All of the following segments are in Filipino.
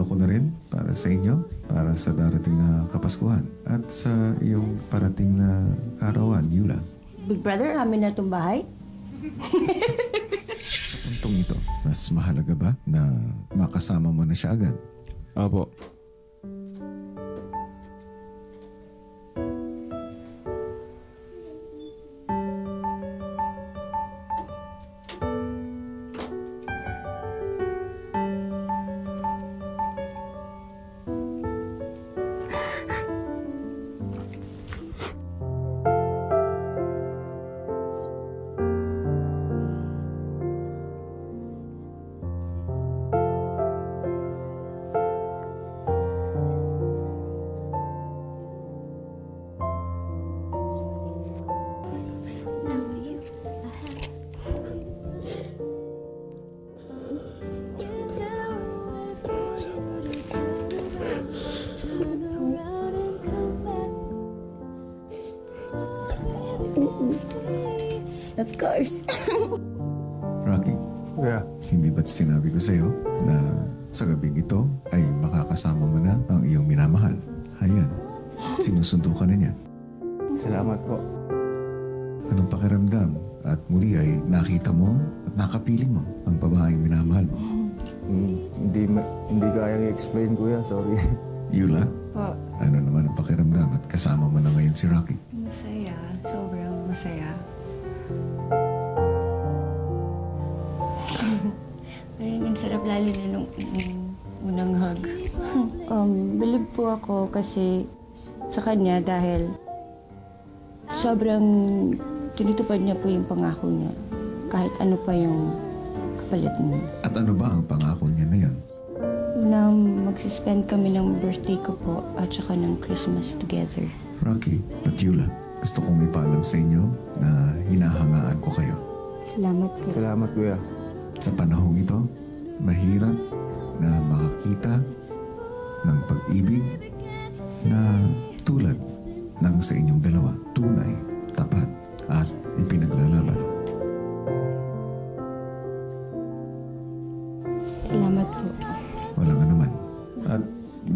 ko na rin para sa inyo, para sa darating na Kapaskuhan at sa iyong parating na karawan, Yula. Big Brother, amin na itong bahay? Sa puntong ito, mas mahalaga ba na makasama mo na siya agad? Opo. Of course. Rocky, Kuya. hindi ba't sinabi ko sa'yo na sa gabing ito ay makakasama mo na ang iyong minamahal? Ayan, sinusundo ka na niya. Salamat po. Anong pakiramdam? At muli ay nakita mo at nakapiling mo ang babaeng minamahal mo. Hindi kayang i-explain, Kuya. Sorry. Yula, Po, ano naman ang pakiramdam at kasama mo na ngayon si Rocky? masaya. Sobrang masaya. Parang ang sarap lalo na nung unang hug. Believe po ako kasi sa kanya dahil sobrang tinutupad niya po yung pangako niya. Kahit ano pa yung kapalit niya. At ano ba ang pangako niya na yan? Na magsispend kami ng birthday ko po at saka ng Christmas together. Rocky at Yula, gusto kong ipaalam sa inyo na hinahangaan ko kayo. Salamat po. Salamat, Kuya. Sa panahong ito, mahirap na makakita ng pag-ibig na tulad ng sa inyong dalawa. Tunay, tapat, at ipinaglalaban. Salamat po. Walang anuman. At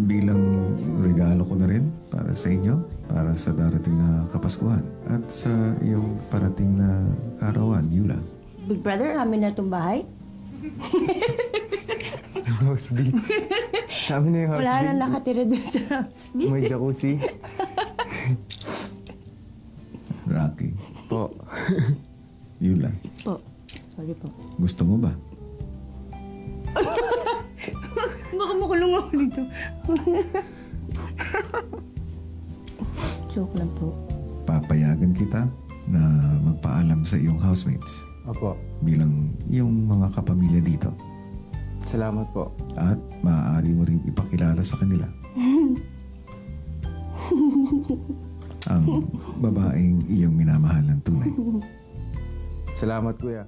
bilang regalo ko na rin para sa inyo, para sa darating na Kapaskuhan at sa iyong parating na karawan, Yula. Big Brother, amin na itong bahay? House B. Sa amin na yung house Wala B. na nakatira doon sa house. May jacuzzi. Rocky, Po. Yula, Po. Sorry po. gusto mo ba? Baka makulong ako dito. Joke lang po. Papayagan kita na magpaalam sa iyong housemates Opo. bilang iyong mga kapamilya dito. Salamat po. At maaari mo rin ipakilala sa kanila ang babaeng iyong minamahal ng tunay. Salamat, Kuya.